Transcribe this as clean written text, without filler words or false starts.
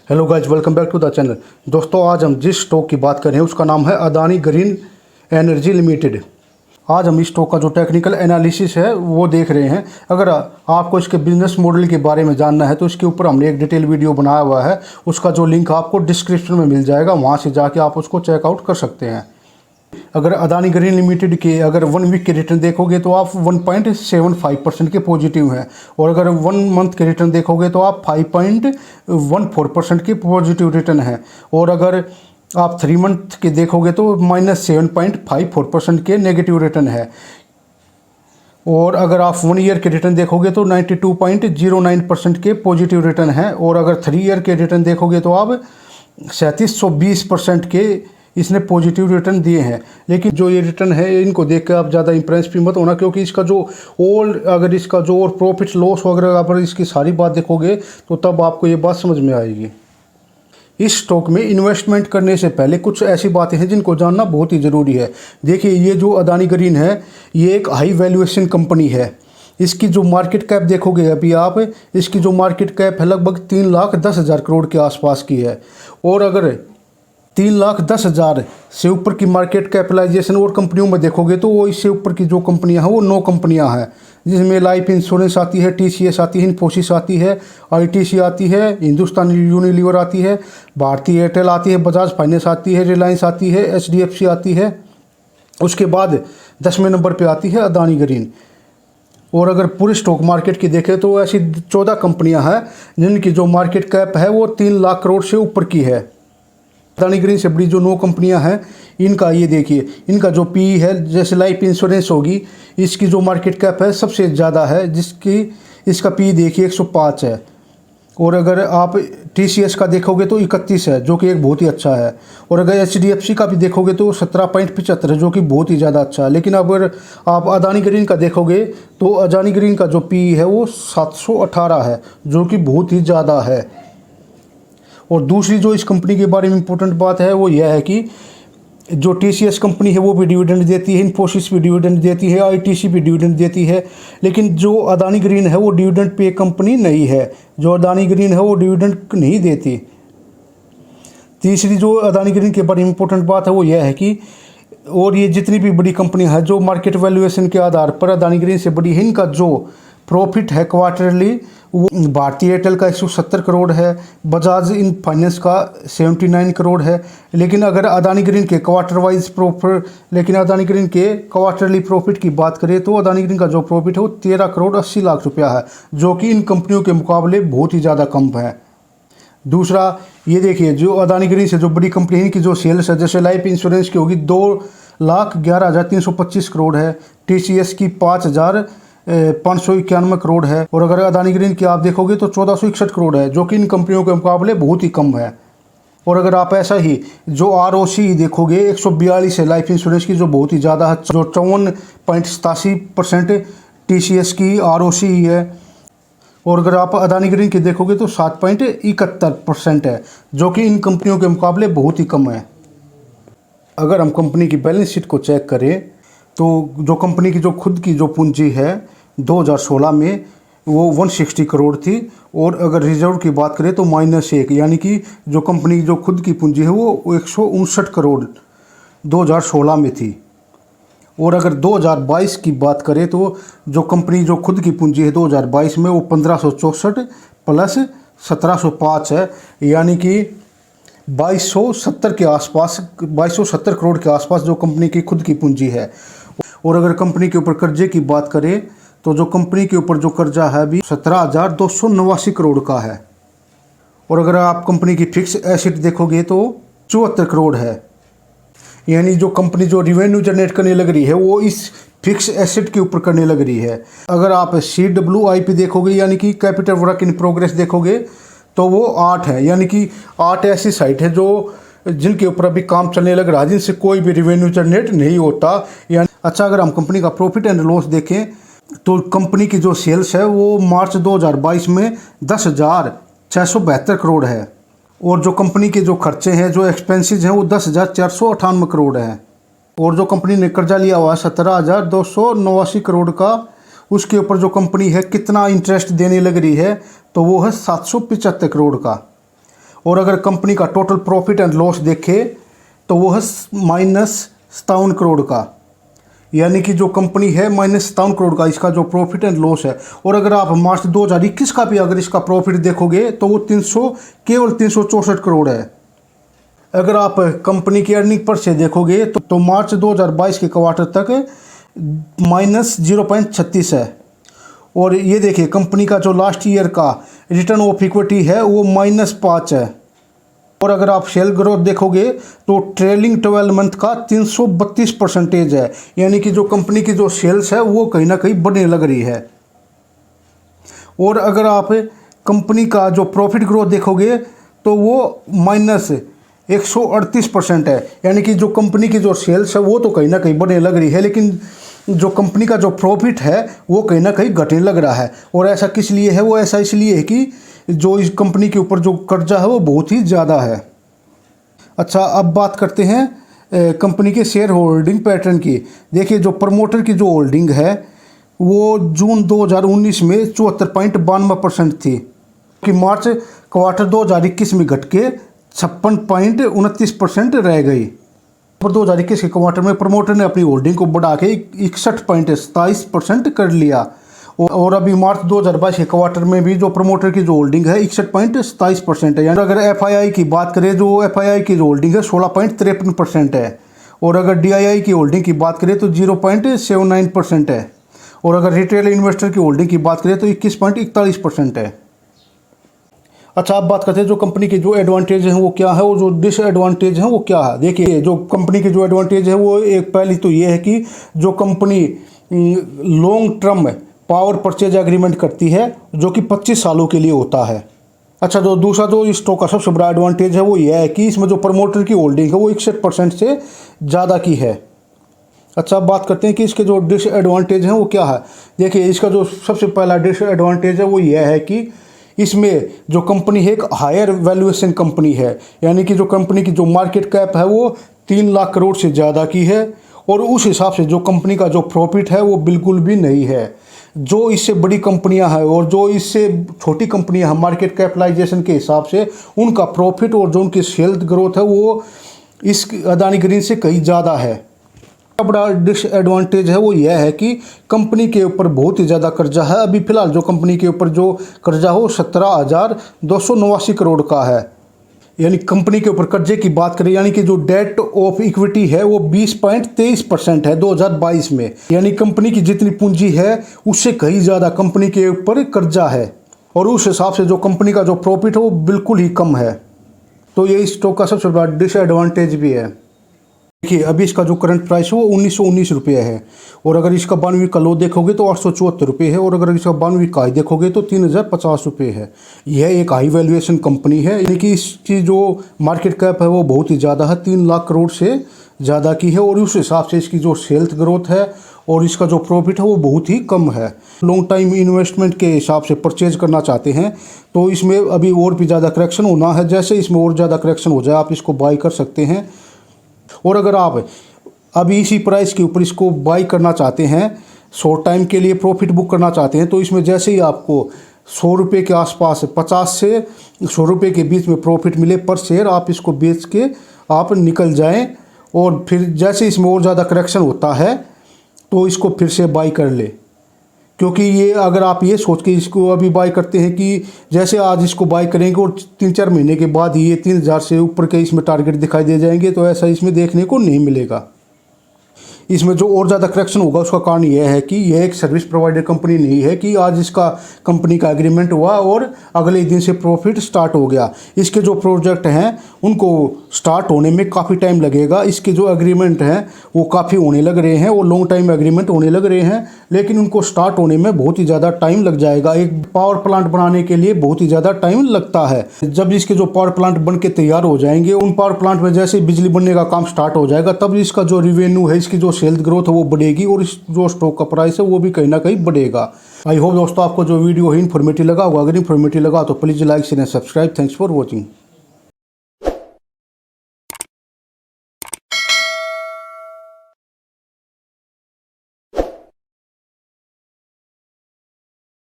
Hello guys, welcome back to the channel. दोस्तों, आज हम जिस स्टॉक की बात कर रहे हैं उसका नाम है अदानी ग्रीन एनर्जी लिमिटेड। आज हम इस स्टॉक का जो टेक्निकल एनालिसिस है वो देख रहे हैं। अगर आपको इसके बिजनेस मॉडल के बारे में जानना है तो इसके ऊपर हमने एक डिटेल वीडियो बनाया हुआ है, उसका जो लिंक आपको डिस्क्रिप्शन में मिल जाएगा, वहाँ से जाके आप उसको चेकआउट कर सकते हैं। अगर अदानी ग्रीन लिमिटेड के अगर 1 वीक के रिटर्न देखोगे तो आप 1.75% के पॉजिटिव हैं, और अगर 1 मंथ के रिटर्न देखोगे तो आप 5.14% के पॉजिटिव रिटर्न है, और अगर आप 3 मंथ के देखोगे तो -7.54% के नेगेटिव रिटर्न है, और अगर आप 1 ईयर के रिटर्न देखोगे तो 92.09% के पॉजिटिव रिटर्न है, और अगर 3 ईयर के रिटर्न देखोगे तो आप 3720% के इसने पॉजिटिव रिटर्न दिए हैं। लेकिन जो ये रिटर्न है इनको देख कर आप ज़्यादा इंप्रेस भी मत होना, क्योंकि इसका जो अगर इसका जो और प्रॉफिट लॉस वगैरह अगर इसकी सारी बात देखोगे तो तब आपको ये बात समझ में आएगी। इस स्टॉक में इन्वेस्टमेंट करने से पहले कुछ ऐसी बातें हैं जिनको जानना बहुत ही ज़रूरी है। देखिए, ये जो अदानी ग्रीन है ये एक हाई वैल्यूएशन कंपनी है। इसकी जो मार्केट कैप देखोगे अभी आप, इसकी जो मार्केट कैप है लगभग 3,10,000 करोड़ के आसपास की है, और अगर 3,10,000 से ऊपर की मार्केट कैपिटलाइजेशन और कंपनियों में देखोगे तो वो इससे ऊपर की जो कंपनियां हैं वो 9 कंपनियां हैं, जिसमें लाइफ इंश्योरेंस आती है, TCS आती है, इन्फोसिस आती है, ITC आती है, हिंदुस्तान यूनिलीवर आती है, भारती एयरटेल आती है, बजाज फाइनेंस आती है, रिलायंस आती है, HDFC आती है। उसके बाद 10वें नंबर पर आती है अदानी ग्रीन। और अगर पूरे स्टॉक मार्केट की देखें तो ऐसी 14 कंपनियाँ हैं जिनकी जो मार्केट कैप है वो 3 लाख करोड़ से ऊपर की है। अदानी ग्रीन से बड़ी जो 9 कंपनियां हैं इनका ये देखिए, इनका जो PE है, जैसे लाइफ इंश्योरेंस होगी, इसकी जो मार्केट कैप है सबसे ज़्यादा है, जिसकी इसका PE देखिए 105 है, और अगर आप TCS का देखोगे तो 31 है, जो कि एक बहुत ही अच्छा है, और अगर HDFC का भी देखोगे तो 17.75 है, जो कि बहुत ही ज़्यादा अच्छा है। लेकिन अगर आप अदानी ग्रीन का देखोगे तो अदानी ग्रीन का जो PE है वो 718 है, जो कि बहुत ही ज़्यादा है। और दूसरी जो इस कंपनी के बारे में इम्पोर्टेंट बात है वो यह है कि जो TCS कंपनी है वो भी डिविडेंड देती है, इन्फोसिस भी डिविडेंड देती है, ITC भी डिविडेंड देती है, लेकिन जो अदानी ग्रीन है वो डिविडेंड पे कंपनी नहीं है। जो अदानी ग्रीन है वो डिविडेंड नहीं देती। तीसरी जो अदानी ग्रीन के बारे में इम्पोर्टेंट बात है वो यह है कि और ये जितनी भी बड़ी कंपनियां हैं जो मार्केट वैल्यूएशन के आधार पर अदानी ग्रीन से बड़ी है, इनका जो प्रॉफिट है क्वार्टरली वो भारती एयरटेल का 170 करोड़ है, बजाज इन फाइनेंस का 79 करोड़ है। लेकिन अगर अदानी ग्रीन के अदानी ग्रीन के क्वार्टरली प्रॉफिट की बात करें तो अदानी ग्रीन का जो प्रॉफिट है वो 13 करोड़ 80 लाख रुपया है, जो कि इन कंपनियों के मुकाबले बहुत ही ज़्यादा कम है। दूसरा ये देखिए, जो अदानी ग्रीन से जो बड़ी कंपनी है इनकी जो सेल्स है, जैसे लाइफ इंश्योरेंस की होगी 2,11,325 करोड़ है, TCS की 5,591 करोड़ है, और अगर अदानी ग्रीन की आप देखोगे तो 1461 करोड़ है, जो कि इन कंपनियों के मुकाबले बहुत ही कम है। और अगर आप ऐसा ही जो ROC देखोगे 142 है लाइफ इंश्योरेंस की, जो बहुत ही ज़्यादा है, जो 54.87% TCS की ROC है, और अगर आप अदानी ग्रीन की देखोगे तो 7.71% है, जो कि इन कंपनियों के मुकाबले बहुत ही कम है। अगर हम कंपनी की बैलेंस शीट को चेक करें तो जो कंपनी की जो खुद की जो पूंजी है 2016 में वो 160 करोड़ थी, और अगर रिजर्व की बात करें तो -1, यानी कि जो कंपनी की जो खुद की पूंजी है वो 159 करोड़ 2016 में थी। और अगर 2022 की बात करें तो जो कंपनी जो खुद की पूंजी है 2022 में वो 1564 प्लस 1705 है, यानी कि 2270 के आसपास, 2270 करोड़ के आसपास जो कंपनी की खुद की पूंजी है। और अगर कंपनी के ऊपर कर्जे की बात करें तो जो कंपनी के ऊपर जो कर्जा है अभी 17,289 करोड़ का है, और अगर आप कंपनी की फिक्स एसेट देखोगे तो 74 करोड़ है, यानी जो कंपनी जो रिवेन्यू जनरेट करने लग रही है वो इस फिक्स एसेट के ऊपर करने लग रही है। अगर आप CWIP देखोगे, यानी कि कैपिटल वर्क इन प्रोग्रेस देखोगे, तो वो 8 है, यानी कि 8 ऐसी साइट है जो जिनके ऊपर अभी काम चलने लग रहा है, जिनसे कोई भी रिवेन्यू जनरेट नहीं होता। यानी अच्छा, अगर हम कंपनी का प्रॉफिट एंड लॉस देखें तो कंपनी की जो सेल्स है वो मार्च 2022 में 10,672 करोड़ है, और जो कंपनी के जो खर्चे हैं, जो एक्सपेंसेस हैं वो 10,498 करोड़ है, और जो कंपनी ने कर्जा लिया हुआ है 17,289 करोड़ का, उसके ऊपर जो कंपनी है कितना इंटरेस्ट देने लग रही है तो वो है 775 करोड़ का। और अगर कंपनी का टोटल प्रॉफिट एंड लॉस देखें तो वो है -57 करोड़ का, यानी कि जो कंपनी है -57 करोड़ का इसका जो प्रॉफिट एंड लॉस है। और अगर आप मार्च 2021 का भी अगर इसका प्रॉफिट देखोगे तो वो केवल 364 करोड़ है। अगर आप कंपनी की अर्निंग पर से देखोगे तो मार्च 2022 के क्वार्टर तक -0.36 है। और ये देखिए कंपनी का जो लास्ट ईयर का रिटर्न ऑफ इक्विटी है वो -5 है। और अगर आप सेल ग्रोथ देखोगे तो ट्रेलिंग 12 मंथ का 332% है, यानी कि जो कंपनी की जो सेल्स है वो कहीं ना कहीं बढ़ने लग रही है। और अगर आप कंपनी का जो प्रॉफिट ग्रोथ देखोगे तो वो -138% है, यानी कि जो कंपनी की जो सेल्स है वो तो कहीं ना कहीं बढ़ने लग रही है, लेकिन जो कंपनी का जो प्रॉफिट है वो कहीं ना कहीं घटने लग रहा है। और ऐसा किस लिए है? वो ऐसा इसलिए है कि जो इस कंपनी के ऊपर जो कर्जा है वो बहुत ही ज़्यादा है। अच्छा, अब बात करते हैं कंपनी के शेयर होल्डिंग पैटर्न की। देखिए जो प्रमोटर की जो होल्डिंग है वो जून 2019 में 74.92% थी, कि मार्च क्वार्टर 2021 में घट के 56.29% रह गई। पर 2021 के क्वार्टर में प्रमोटर ने अपनी होल्डिंग को बढ़ा के 61.27% कर लिया। और अभी मार्च 2022 के क्वार्टर में भी जो प्रमोटर की जो होल्डिंग है 61.27% है। यानी अगर एफआईआई की बात करें, जो एफआईआई की जो होल्डिंग है 16.53% है। और अगर डीआईआई की होल्डिंग की बात करें तो 0.79% है। और अगर रिटेल इन्वेस्टर की होल्डिंग की बात करें तो 21.41% है। अच्छा, अब बात करते हैं जो कंपनी के जो एडवांटेज हैं वो क्या है और जो डिसएडवांटेज हैं वो क्या है। देखिए जो कंपनी के जो एडवांटेज है वो एक पहली तो ये है कि जो company long term power purchase agreement करती है जो कि 25 सालों के लिए होता है। अच्छा, जो दूसरा जो इस स्टॉक का सबसे बड़ा एडवांटेज है वो यह है कि इसमें जो प्रमोटर की होल्डिंग है वो 61% से ज़्यादा की है। अच्छा, अब बात करते हैं कि इसके जो डिसएडवांटेज हैं वो क्या है। देखिए इसका जो सबसे पहला डिसएडवांटेज है वो यह है कि इसमें जो कंपनी है एक हायर वैल्यूएशन कंपनी है, यानी कि जो कंपनी की जो मार्केट कैप है वो 3 लाख करोड़ से ज़्यादा की है। और उस हिसाब से जो कंपनी का जो प्रॉफिट है वो बिल्कुल भी नहीं है। जो इससे बड़ी कंपनियां हैं और जो इससे छोटी कंपनियां हैं मार्केट कैपिटलाइजेशन के हिसाब से उनका प्रॉफिट और जो उनकी सेल्स ग्रोथ है वो इस अदानी ग्रीन से कहीं ज़्यादा है। बड़ा डिसएडवांटेज है वो यह है कि कंपनी के ऊपर बहुत ही ज़्यादा कर्जा है। अभी फिलहाल जो कंपनी के ऊपर जो कर्जा हो 17,289 करोड़ का है, यानी कंपनी के ऊपर कर्जे की बात करें, यानी कि जो डेट ऑफ इक्विटी है वो 20.23% है 2022 में, यानी कंपनी की जितनी पूंजी है उससे कहीं ज़्यादा कंपनी के ऊपर कर्जा है। और उस हिसाब से जो कंपनी का जो प्रॉफिट है वो बिल्कुल ही कम है। तो ये इस स्टॉक का सबसे बड़ा डिसएडवांटेज भी है। देखिए अभी इसका जो करंट प्राइस है वो 1919 रुपये है। और अगर इसका 92 का लो देखोगे तो 874 रुपये है। और अगर इसका 92 का हाई देखोगे तो 3050 रुपये है। यह एक हाई वैल्यूएशन कंपनी है, यानी कि इसकी जो मार्केट कैप है वो बहुत ही ज़्यादा है, 3 लाख करोड़ से ज़्यादा की है। और उस हिसाब से इसकी जो सेल्स ग्रोथ है और इसका जो प्रॉफिट है वो बहुत ही कम है। लॉन्ग टाइम इन्वेस्टमेंट के हिसाब से परचेज करना चाहते हैं तो इसमें अभी और भी ज़्यादा करेक्शन होना है। जैसे इसमें और ज़्यादा करेक्शन हो जाए आप इसको बाई कर सकते हैं। और अगर आप अभी इसी प्राइस के ऊपर इसको बाई करना चाहते हैं, शॉर्ट टाइम के लिए प्रॉफिट बुक करना चाहते हैं, तो इसमें जैसे ही आपको 100 रुपये के आसपास 50 से 100 रुपये के बीच में प्रॉफिट मिले पर शेयर, आप इसको बेच के आप निकल जाएं। और फिर जैसे इसमें और ज़्यादा करेक्शन होता है तो इसको फिर से बाई कर ले, क्योंकि ये अगर आप ये सोच के इसको अभी बाई करते हैं कि जैसे आज इसको बाई करेंगे और 3-4 महीने के बाद ये 3000 से ऊपर के इसमें टारगेट दिखाई दे जाएंगे, तो ऐसा इसमें देखने को नहीं मिलेगा। इसमें जो और ज़्यादा करेक्शन होगा उसका कारण यह है कि यह एक सर्विस प्रोवाइडर कंपनी नहीं है कि आज इसका कंपनी का एग्रीमेंट हुआ और अगले दिन से प्रॉफिट स्टार्ट हो गया। इसके जो प्रोजेक्ट हैं उनको स्टार्ट होने में काफ़ी टाइम लगेगा। इसके जो एग्रीमेंट हैं वो काफ़ी होने लग रहे हैं और लॉन्ग टाइम एग्रीमेंट होने लग रहे हैं, लेकिन उनको स्टार्ट होने में बहुत ही ज़्यादा टाइम लग जाएगा। एक पावर प्लांट बनाने के लिए बहुत ही ज़्यादा टाइम लगता है। जब इसके जो पावर प्लांट बन के तैयार हो जाएंगे, उन पावर प्लांट में जैसे बिजली बनने का काम स्टार्ट हो जाएगा, तब इसका जो रिवेन्यू है, इसकी जो सेल्स ग्रोथ है वो बढ़ेगी और इस जो स्टॉक का प्राइस है वो भी कहीं ना कहीं बढ़ेगा। आई होप दोस्तों आपको जो वीडियो है इन्फॉर्मेटिव लगा होगा। अगर इन्फॉर्मेटिव लगा तो please like share and subscribe. Thanks for watching.